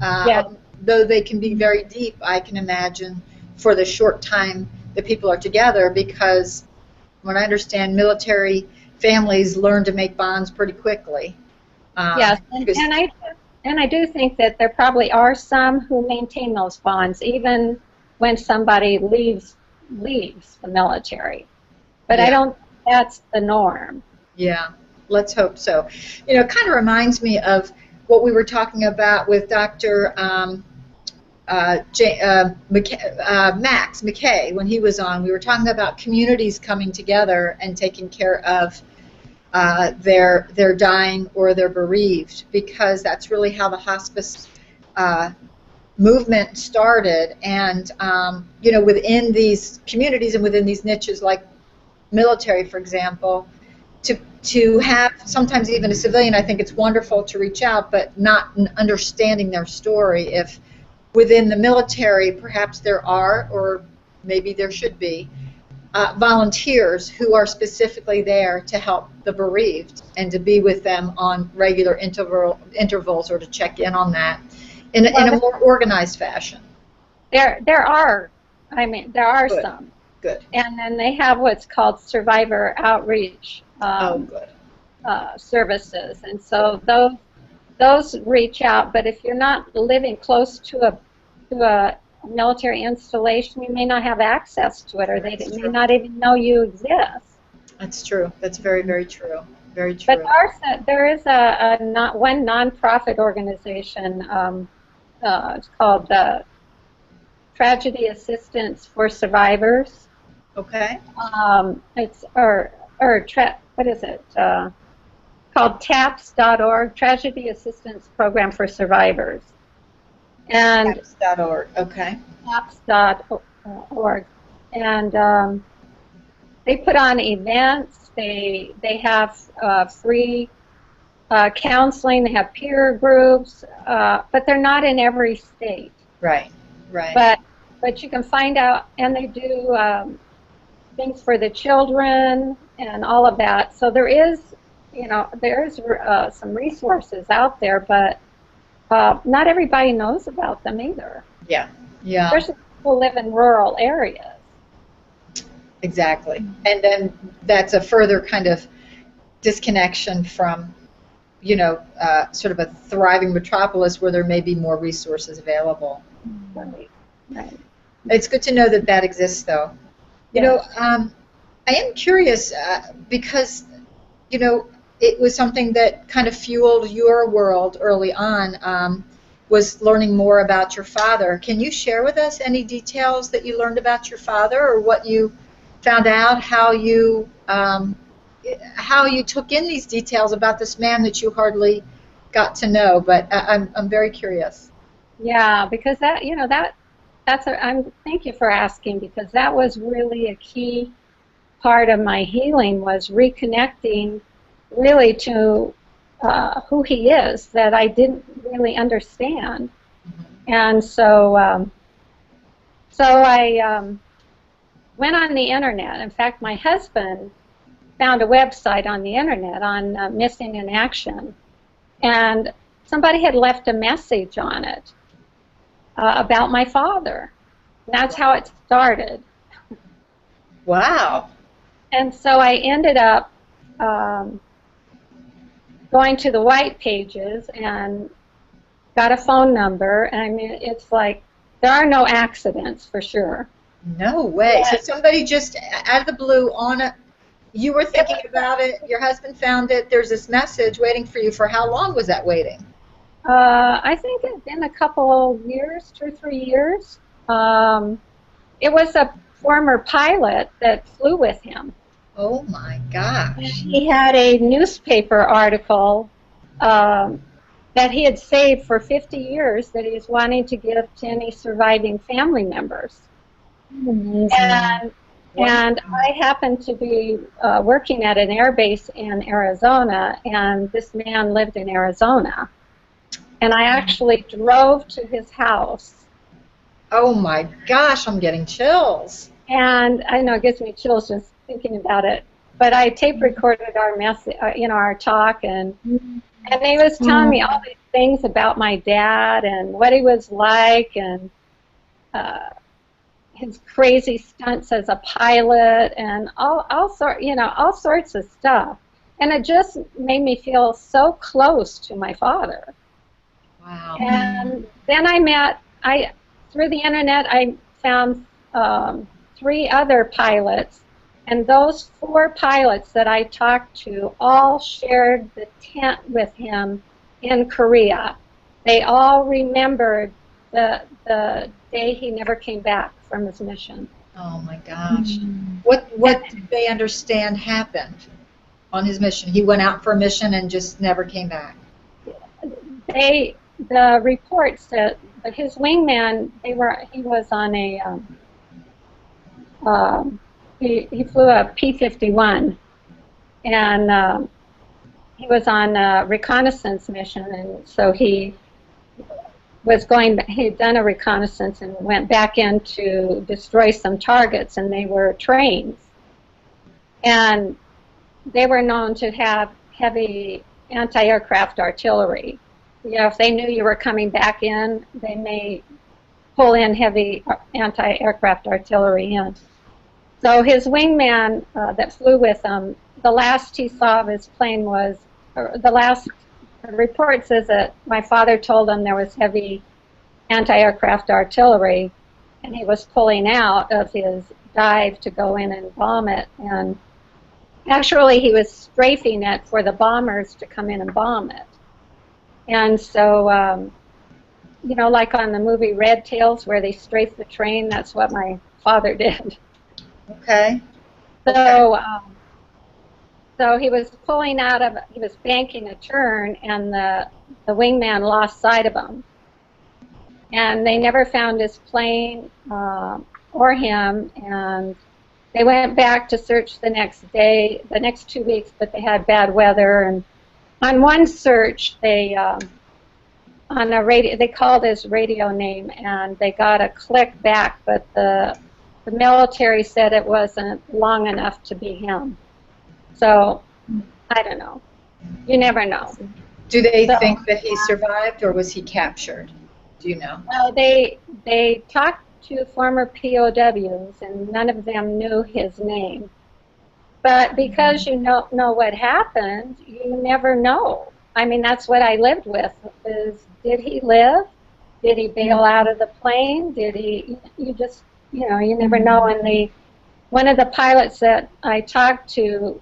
Though they can be very deep, I can imagine, for the short time that people are together, because when I understand, military families learn to make bonds pretty quickly. Yes, Because and I do think that there probably are some who maintain those bonds even when somebody leaves the military. But I yeah, don't think that's the norm. yeah, let's hope so. It kind of reminds me of what we were talking about with Dr. Max McKay when he was on. We were talking about communities coming together and taking care of their dying or their bereaved, because that's really how the hospice movement started. And within these communities and within these niches, like military, for example, to have sometimes even a civilian, I think it's wonderful to reach out, but not understanding their story. If within the military, perhaps there are, or maybe there should be, volunteers who are specifically there to help the bereaved and to be with them on regular intervals, or to check in on that in Well, a more organized fashion. there are, there are Good, some. good. And then they have what's called survivor outreach Oh, good. services. And so those reach out, but if you're not living close to a military installation, you may not have access to it, or they may not even know you exist. That's true. That's very, very true. Very But true. there is one nonprofit organization. It's called the Tragedy Assistance for Survivors. Okay. It's what is it? Called TAPS.org, Tragedy Assistance Program for Survivors. And TAPS.org. Okay. TAPS.org. And they put on events. They have free counseling. They have peer groups, but they're not in every state. Right. Right. But you can find out, and they do things for the children and all of that. So there is some resources out there, but not everybody knows about them either. Yeah. Yeah. Especially people who live in rural areas. Exactly. And then that's a further kind of disconnection from, sort of a thriving metropolis where there may be more resources available. Right. Right. It's good to know that that exists, though. I am curious because, it was something that kind of fueled your world early on, was learning more about your father. Can you share with us any details that you learned about your father, or what you found out, how you took in these details about this man that you hardly got to know? But I'm very curious. Yeah, because thank you for asking, because that was really a key part of my healing, was reconnecting really to who he is that I didn't really understand. And so I went on the internet. In fact, my husband found a website on the internet on Missing in Action, and somebody had left a message on it about my father. And that's how it started. Wow. And so I ended up going to the white pages and got a phone number. And I mean, it's like, there are no accidents, for sure. No way. So somebody just out of the blue you were thinking about it, your husband found it, there's this message waiting for you. For how long was that waiting? I think it's been a couple years, 2 or 3 years. It was a former pilot that flew with him. Oh my gosh. He had a newspaper article that he had saved for 50 years that he was wanting to give to any surviving family members. Amazing. And I happened to be working at an air base in Arizona, and this man lived in Arizona. And I actually drove to his house. Oh my gosh, I'm getting chills. And I know it gives me chills just thinking about it. But I tape recorded our our talk, and he was telling me all these things about my dad and what he was like, and his crazy stunts as a pilot, and all sorts of stuff. And it just made me feel so close to my father. Wow. And then through the internet, I found 3 other pilots, and those 4 pilots that I talked to all shared the tent with him in Korea. They all remembered the day he never came back from his mission. Oh my gosh. What did they understand happened on his mission? He went out for a mission and just never came back. The report said that his wingman, he was on a he flew a P-51, and he was on a reconnaissance mission, and so he'd done a reconnaissance and went back in to destroy some targets, and they were trains, and they were known to have heavy anti-aircraft artillery. You know, if they knew you were coming back in, they may pull in heavy anti-aircraft artillery in. So his wingman that flew with him, the last he saw of his plane was, the report says that my father told him there was heavy anti-aircraft artillery, and he was pulling out of his dive to go in and bomb it. And actually, he was strafing it for the bombers to come in and bomb it. And so, you know, like on the movie Red Tails, where they strafe the train, that's what my father did. Okay. So, so he was pulling out of, he was banking a turn, and the wingman lost sight of him. And they never found his plane or him, and they went back to search the next day, the next 2 weeks, but they had bad weather. And on one search, they on a radio, they called his radio name, and they got a click back, but the military said it wasn't long enough to be him. So I don't know. You never know. Do they think that he survived, or was he captured? Do you know? Well, they talked to former POWs, and none of them knew his name. But because you know what happened, you never know. I mean, that's what I lived with, is did he live? Did he bail out of the plane? Did he, you just, you know, you never know. And one of the pilots that I talked to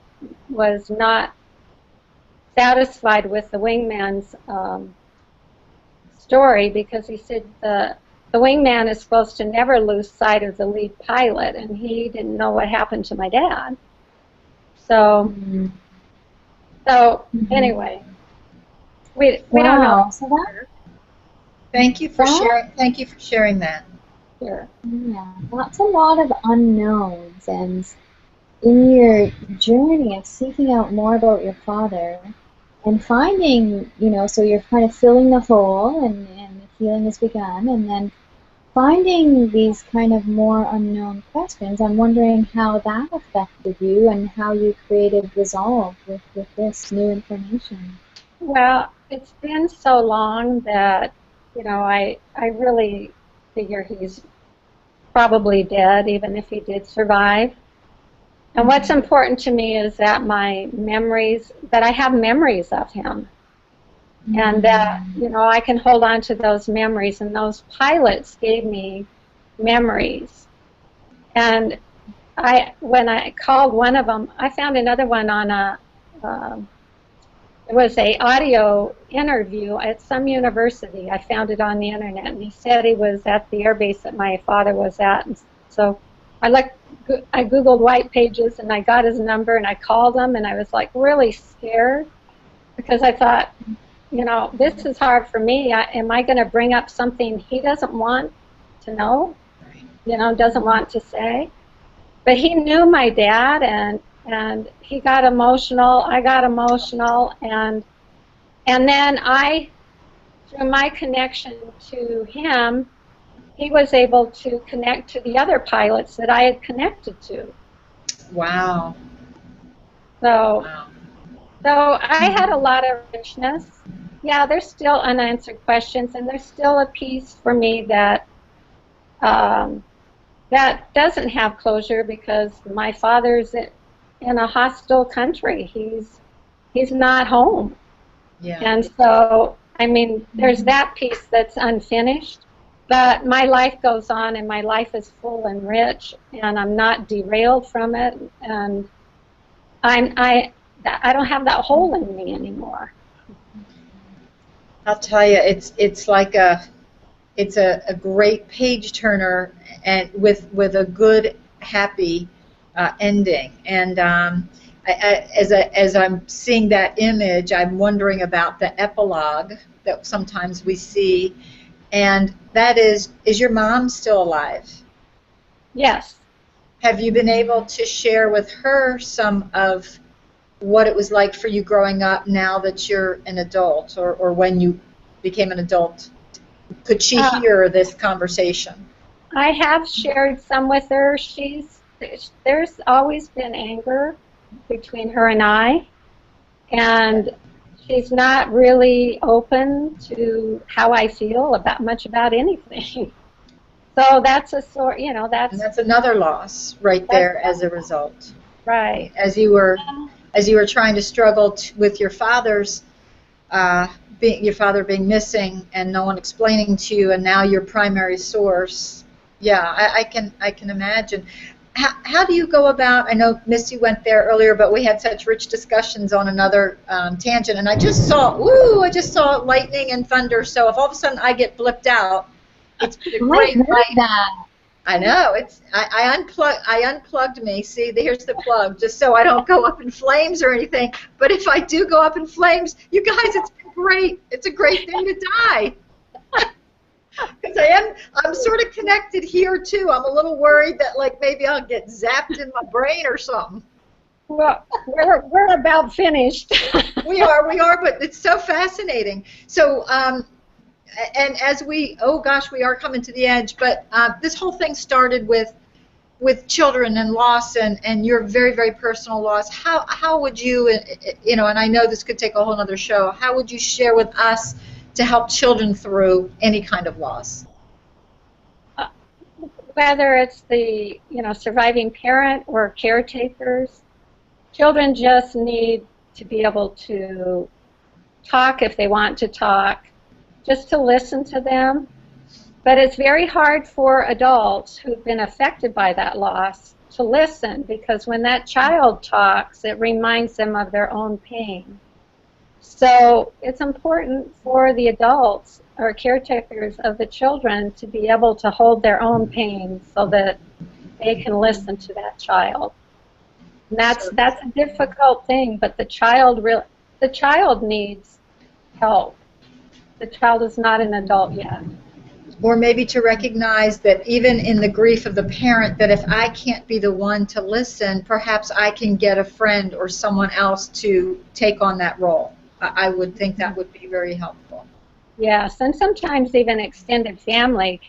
was not satisfied with the wingman's story, because he said the wingman is supposed to never lose sight of the lead pilot, and he didn't know what happened to my dad. So, anyway, we don't know. So that, Thank you for sharing. Thank you for sharing that. Sure. yeah, that's a lot of unknowns, and in your journey of seeking out more about your father and finding, you know, so you're kind of filling the hole, and the healing has begun, and then finding these kind of more unknown questions. I'm wondering how that affected you and how you created resolve with this new information. Well, it's been so long that, you know, I really figure he's probably dead, even if he did survive. And what's important to me is that that I have memories of him. And that, you know, I can hold on to those memories, and those pilots gave me memories. And when I called one of them, I found another one on it was a audio interview at some university. I found it on the internet, and he said he was at the air base that my father was at. And so I Googled White Pages, and I got his number, and I called him, and I was like really scared, because I thought, you know, this is hard for me. Am I going to bring up something he doesn't want to know, you know, doesn't want to say? But he knew my dad, and he got emotional. I got emotional, and then through my connection to him, he was able to connect to the other pilots that I had connected to. Wow. So I had a lot of richness. Yeah, there's still unanswered questions, and there's still a piece for me that that doesn't have closure, because my father's in a hostile country. He's he's not home. Yeah. And so, I mean, there's that piece that's unfinished, but my life goes on, and my life is full and rich, and I'm not derailed from it, and I don't have that hole in me anymore. I'll tell you, it's like a great page turner, and with a good happy ending. And as I'm seeing that image, I'm wondering about the epilogue that sometimes we see, and that is your mom still alive? Yes. Have you been able to share with her some of what it was like for you growing up now that you're an adult, or when you became an adult? Could she hear this conversation? I have shared some with her. There's always been anger between her and she's not really open to how I feel much about anything. So that's a sort, you know, And that's another loss right there as a result. Right. As you were trying to struggle with your father's your father being missing and no one explaining to you, and now your primary source. Yeah, I can imagine. How do you go about? I know Misty went there earlier, but we had such rich discussions on another tangent, and I just saw lightning and thunder. So if all of a sudden I get blipped out, it's a great light. I know. I unplugged me. See, here's the plug, just so I don't go up in flames or anything. But if I do go up in flames, you guys, it's been great. It's a great thing to die. Because I'm sort of connected here too. I'm a little worried that like maybe I'll get zapped in my brain or something. Well, we're about finished. we are, but it's so fascinating. So, and as we are coming to the edge, but this whole thing started with children and loss and your very, very personal loss. How would you, and I know this could take a whole other show, how would you share with us to help children through any kind of loss? Whether it's the surviving parent or caretakers, children just need to be able to talk if they want to talk, just to listen to them. But it's very hard for adults who've been affected by that loss to listen, because when that child talks, it reminds them of their own pain. So it's important for the adults or caretakers of the children to be able to hold their own pain so that they can listen to that child. And that's a difficult thing, but the child needs help. The child is not an adult yet. Or maybe to recognize that even in the grief of the parent, that if I can't be the one to listen, perhaps I can get a friend or someone else to take on that role. I would think that would be very helpful. Yes, and sometimes even extended family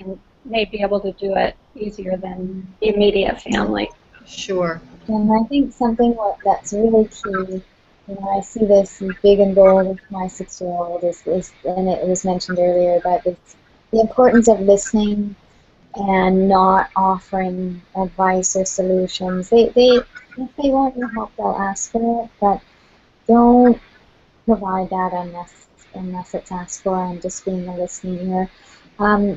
may be able to do it easier than the immediate family. Sure. And I think something that's really key, I see this big and bold with my 6-year-old, and it was mentioned earlier, but it's the importance of listening and not offering advice or solutions. If they want your help, they'll ask for it, but don't provide that unless it's asked for, and just being a listening ear.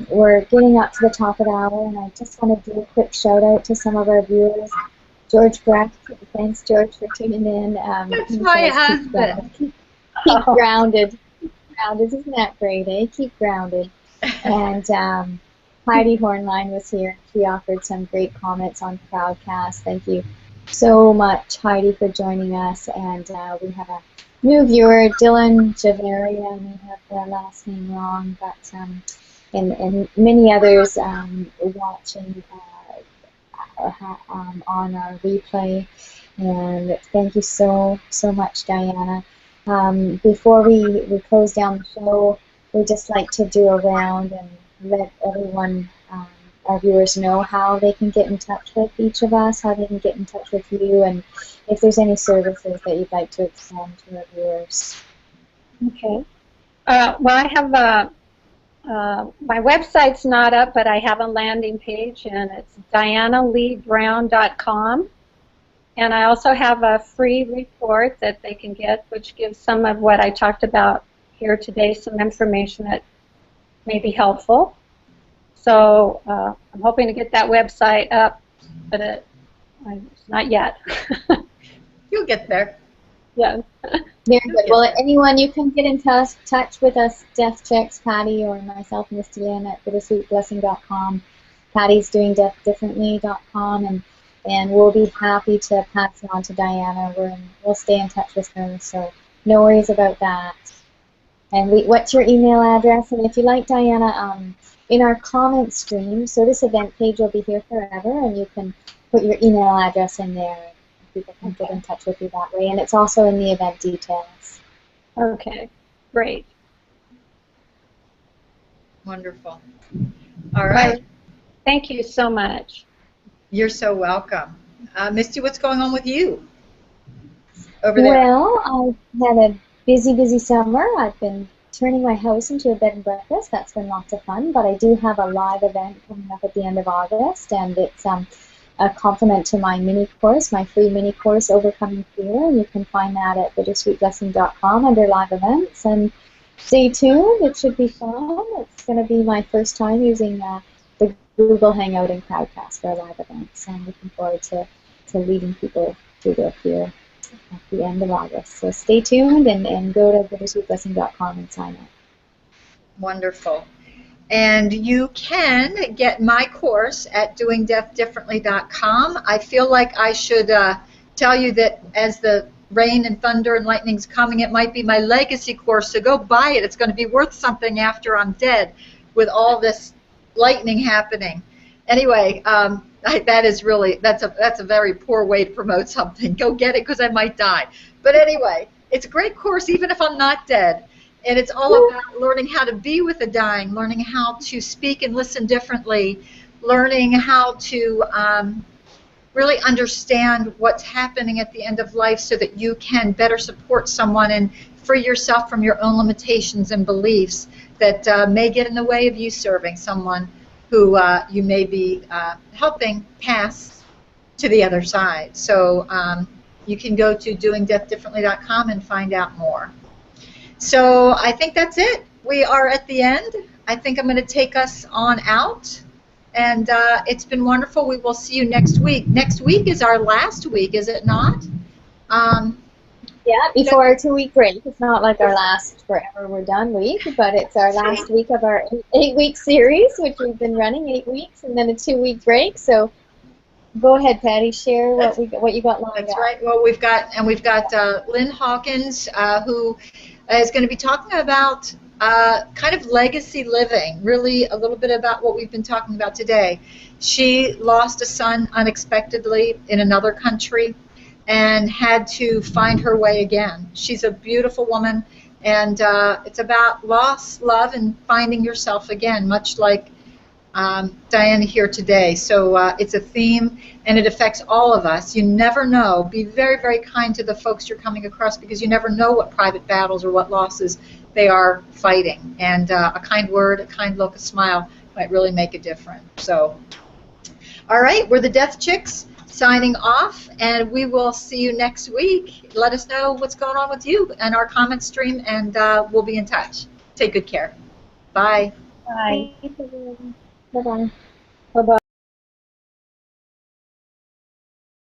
We're getting up to the top of the hour, and I just want to do a quick shout out to some of our viewers. George Brack, thanks George for tuning in. That's my husband. Keep grounded. Isn't that great, eh? Keep grounded. And Heidi Hornline was here. She offered some great comments on Crowdcast. Thank you so much, Heidi, for joining us. And we have a new viewer, Dylan Javaria. I may have their last name wrong, but and many others watching on our replay. And thank you so much, Diana. Before we close down the show, we'd just like to do a round and let everyone, our viewers, know how they can get in touch with each of us, how they can get in touch with you, and if there's any services that you'd like to extend to our viewers. Okay. Well, I have my website's not up, but I have a landing page, and it's dianaleebrown.com. And I also have a free report that they can get, which gives some of what I talked about here today, some information that may be helpful. So I'm hoping to get that website up, but it's not yet. You'll get there. Yeah. Very good. Well, anyone, you can get in touch with us, Death Checks, Patty, or myself, Misty Lynn, at bittersweetblessing.com. Patty's doing deathdifferently.com, and we'll be happy to pass it on to Diana. We'll stay in touch with her, so no worries about that. And what's your email address? And if you like, Diana, in our comment stream, so this event page will be here forever, and you can put your email address in there. People can get in touch with you that way, and it's also in the event details. Okay, great. Wonderful. All right. Thank you so much. You're so welcome. Misty, what's going on with you over there? Well, I've had a busy summer. I've been turning my house into a bed and breakfast. That's been lots of fun, but I do have a live event coming up at the end of August, and it's a complement to my mini course, my free mini course, Overcoming Fear, and you can find that at bittersweetblessing.com under live events. And stay tuned, it should be fun. It's going to be my first time using the Google Hangout and Crowdcast for a live event, so I'm looking forward to leading people through their fear at the end of August. So stay tuned and go to bittersweetblessing.com and sign up. Wonderful. And you can get my course at doingdeathdifferently.com. I feel like I should tell you that as the rain and thunder and lightning's coming, it might be my legacy course, so go buy it. It's going to be worth something after I'm dead with all this lightning happening. Anyway, that's a very poor way to promote something. Go get it because I might die. But anyway, it's a great course even if I'm not dead. And it's all about learning how to be with the dying, learning how to speak and listen differently, learning how to really understand what's happening at the end of life so that you can better support someone and free yourself from your own limitations and beliefs that may get in the way of you serving someone who you may be helping pass to the other side. So you can go to doingdeathdifferently.com and find out more. So I think that's it. We are at the end. I think I'm going to take us on out. And it's been wonderful. We will see you next week. Next week is our last week, is it not? Yeah, before our 2-week break. It's not like our last forever we're done week, but it's our last week of our 8-week series, which we've been running 8 weeks, and then a 2-week break. So go ahead, Patty. Share what you got lined up. That's right. Well, we've got Lynn Hawkins, who is going to be talking about kind of legacy living, really a little bit about what we've been talking about today. She lost a son unexpectedly in another country and had to find her way again. She's a beautiful woman, and it's about loss, love, and finding yourself again, much like Diana here today. So it's a theme, and it affects all of us. You never know. Be very, very kind to the folks you're coming across, because you never know what private battles or what losses they are fighting. And a kind word, a kind look, a smile might really make a difference. So, all right, we're the Death Chicks signing off, and we will see you next week. Let us know what's going on with you in our comment stream, and we'll be in touch. Take good care. Bye. Bye. Bye-bye.